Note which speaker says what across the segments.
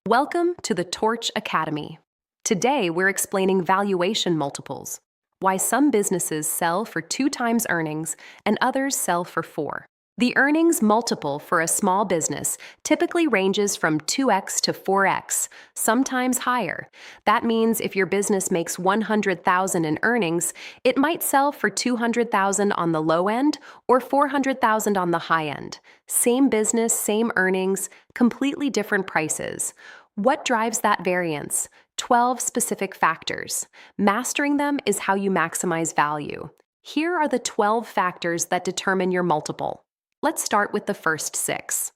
Speaker 1: Welcome to the Torch Academy. Today, we're explaining valuation multiples, why some businesses sell for 2 times earnings and others sell for 4. The earnings multiple for a small business typically ranges from 2x to 4x, sometimes higher. That means if your business makes $100,000 in earnings, it might sell for $200,000 on the low end or $400,000 on the high end. Same business, same earnings, completely different prices. What drives that variance? 12 specific factors. Mastering them is how you maximize value. Here are the 12 factors that determine your multiple. Let's start with the first 6.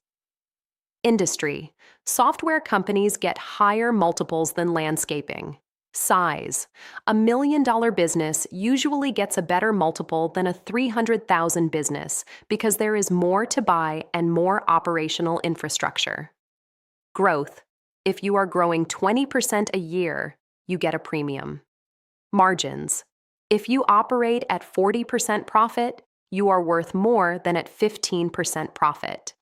Speaker 1: Industry. Software companies get higher multiples than landscaping. Size. A $1 million business usually gets a better multiple than a $300,000 business because there is more to buy and more operational infrastructure. Growth. If you are growing 20% a year, you get a premium. Margins. If you operate at 40% profit, you are worth more than at 15% profit.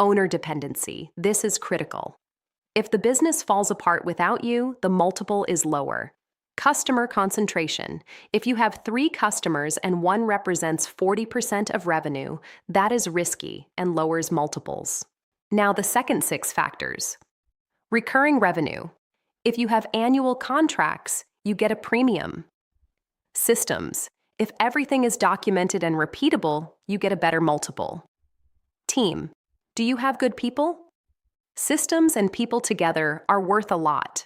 Speaker 1: Owner dependency. This is critical. If the business falls apart without you, the multiple is lower. Customer concentration. If you have 3 customers and one represents 40% of revenue, that is risky and lowers multiples. Now the second 6 factors. Recurring revenue. If you have annual contracts, you get a premium. Systems. If everything is documented and repeatable, you get a better multiple. Team. Do you have good people? Systems and people together are worth a lot.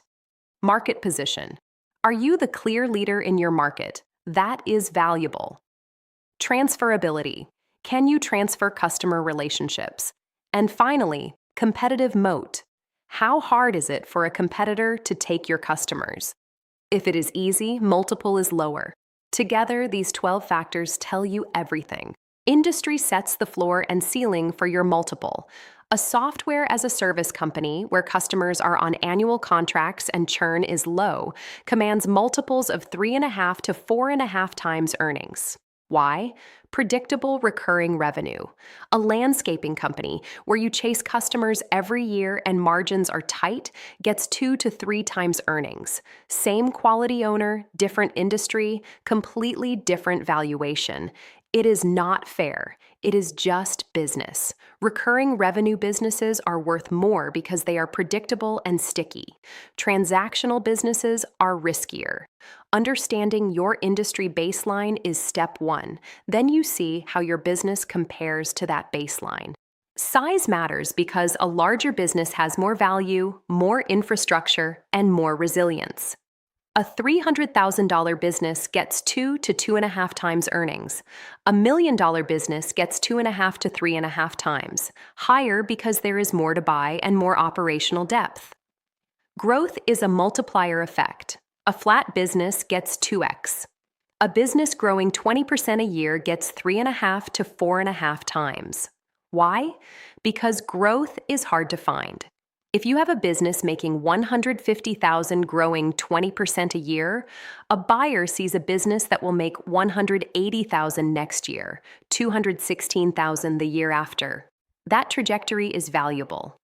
Speaker 1: Market position. Are you the clear leader in your market? That is valuable. Transferability. Can you transfer customer relationships? And finally, competitive moat. How hard is it for a competitor to take your customers? If it is easy, multiple is lower. Together, these 12 factors tell you everything. Industry sets the floor and ceiling for your multiple. A software as a service company, where customers are on annual contracts and churn is low, commands multiples of 3.5 to 4.5 times earnings. Why? Predictable recurring revenue. A landscaping company, where you chase customers every year and margins are tight, gets 2 to 3 times earnings. Same quality owner, different industry, completely different valuation. It is not fair. It is just business. Recurring revenue businesses are worth more because they are predictable and sticky. Transactional businesses are riskier. Understanding your industry baseline is step 1. Then you see how your business compares to that baseline. Size matters because a larger business has more value, more infrastructure, and more resilience. A $300,000 business gets 2 to 2.5 times earnings. A $1 million business gets 2.5 to 3.5 times, higher because there is more to buy and more operational depth. Growth is a multiplier effect. A flat business gets 2x. A business growing 20% a year gets 3.5 to 4.5 times. Why? Because growth is hard to find. If you have a business making $150,000 growing 20% a year, a buyer sees a business that will make $180,000 next year, $216,000 the year after. That trajectory is valuable.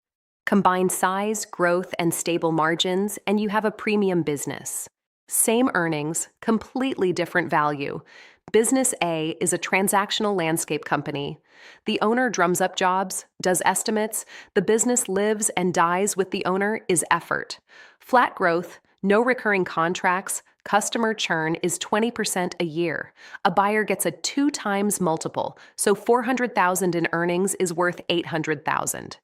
Speaker 1: Combine size, growth, and stable margins, and you have a premium business. Same earnings, completely different value. Business A is a transactional landscape company. The owner drums up jobs, does estimates. The business lives and dies with the owner is effort. Flat growth, no recurring contracts, customer churn is 20% a year. A buyer gets a 2 times multiple, so $400,000 in earnings is worth $800,000.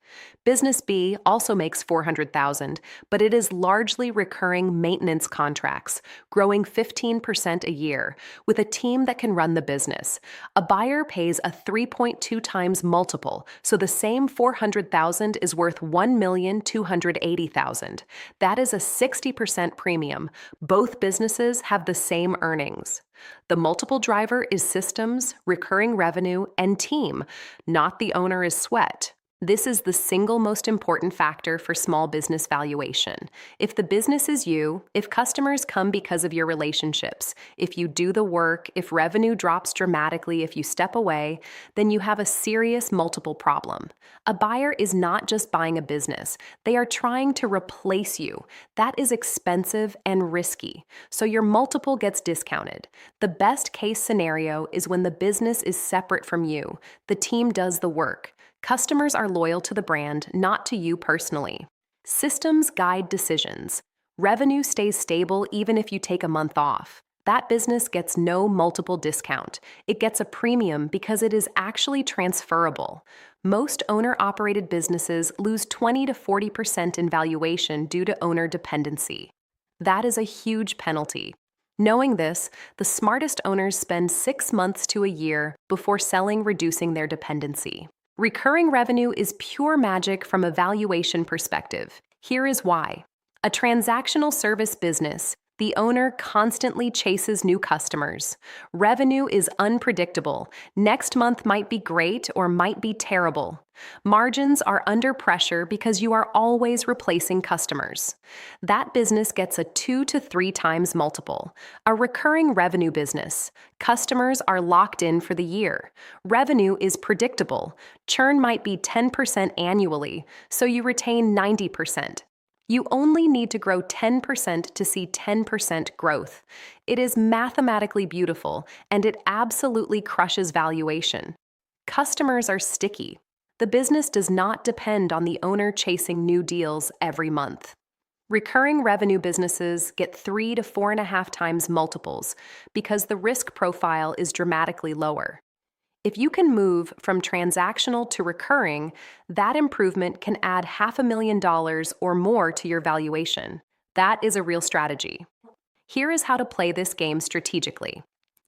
Speaker 1: Business B also makes $400,000, but it is largely recurring maintenance contracts, growing 15% a year, with a team that can run the business. A buyer pays a 3.2 times multiple, so the same $400,000 is worth $1,280,000. That is a 60% premium. Both businesses have the same earnings. The multiple driver is systems, recurring revenue, and team, not the owner is sweat. This is the single most important factor for small business valuation. If the business is you, if customers come because of your relationships, if you do the work, if revenue drops dramatically if you step away, then you have a serious multiple problem. A buyer is not just buying a business, they are trying to replace you. That is expensive and risky, so your multiple gets discounted. The best case scenario is when the business is separate from you, the team does the work. Customers are loyal to the brand, not to you personally. Systems guide decisions. Revenue stays stable even if you take a month off. That business gets no multiple discount. It gets a premium because it is actually transferable. Most owner-operated businesses lose 20 to 40% in valuation due to owner dependency. That is a huge penalty. Knowing this, the smartest owners spend 6 months to a year before selling, reducing their dependency. Recurring revenue is pure magic from a valuation perspective. Here is why. A transactional service business, the owner constantly chases new customers. Revenue is unpredictable. Next month might be great or might be terrible. Margins are under pressure because you are always replacing customers. That business gets a 2 to 3 times multiple. A recurring revenue business. Customers are locked in for the year. Revenue is predictable. Churn might be 10% annually, so you retain 90%. You only need to grow 10% to see 10% growth. It is mathematically beautiful, and it absolutely crushes valuation. Customers are sticky. The business does not depend on the owner chasing new deals every month. Recurring revenue businesses get 3 to 4.5 times multiples because the risk profile is dramatically lower. If you can move from transactional to recurring, that improvement can add $500,000 or more to your valuation. That is a real strategy. Here is how to play this game strategically.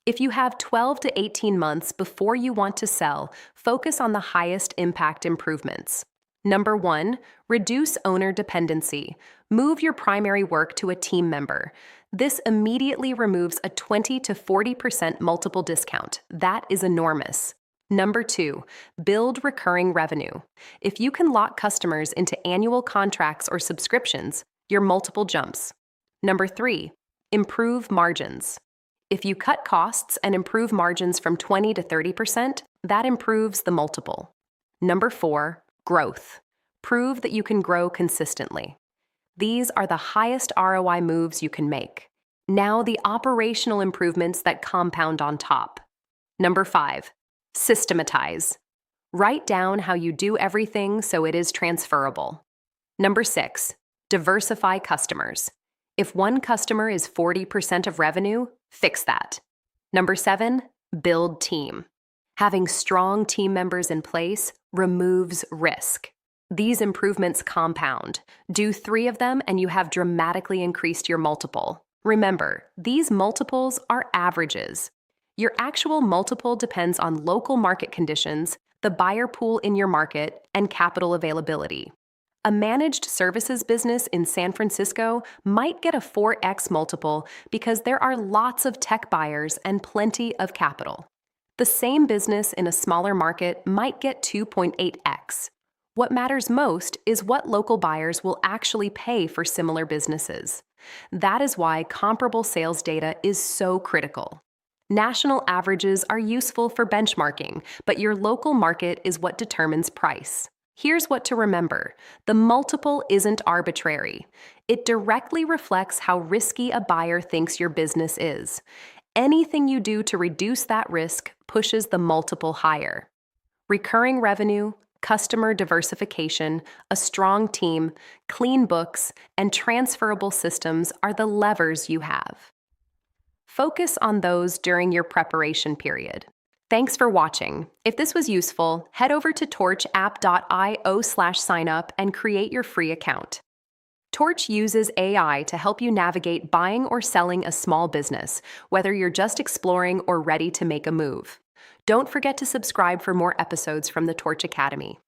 Speaker 1: If you have 12 to 18 months before you want to sell, focus on the highest impact improvements. Number 1, reduce owner dependency. Move your primary work to a team member. This immediately removes a 20 to 40% multiple discount. That is enormous. Number 2, build recurring revenue. If you can lock customers into annual contracts or subscriptions, your multiple jumps. Number 3, improve margins. If you cut costs and improve margins from 20 to 30%, that improves the multiple. Number 4, growth. Prove that you can grow consistently. These are the highest ROI moves you can make. Now the operational improvements that compound on top. Number 5, systematize. Write down how you do everything so it is transferable. Number 6, diversify customers. If one customer is 40% of revenue, fix that. Number 7, build team. Having strong team members in place removes risk. These improvements compound. Do 3 of them and you have dramatically increased your multiple. Remember, these multiples are averages. Your actual multiple depends on local market conditions, the buyer pool in your market, and capital availability. A managed services business in San Francisco might get a 4x multiple because there are lots of tech buyers and plenty of capital. The same business in a smaller market might get 2.8x. What matters most is what local buyers will actually pay for similar businesses. That is why comparable sales data is so critical. National averages are useful for benchmarking, but your local market is what determines price. Here's what to remember. The multiple isn't arbitrary. It directly reflects how risky a buyer thinks your business is. Anything you do to reduce that risk pushes the multiple higher. Recurring revenue, customer diversification, a strong team, clean books, and transferable systems are the levers you have. Focus on those during your preparation period. Thanks for watching. If this was useful, head over to torchapp.io/signup and create your free account. Torch uses AI to help you navigate buying or selling a small business, whether you're just exploring or ready to make a move. Don't forget to subscribe for more episodes from the Torch Academy.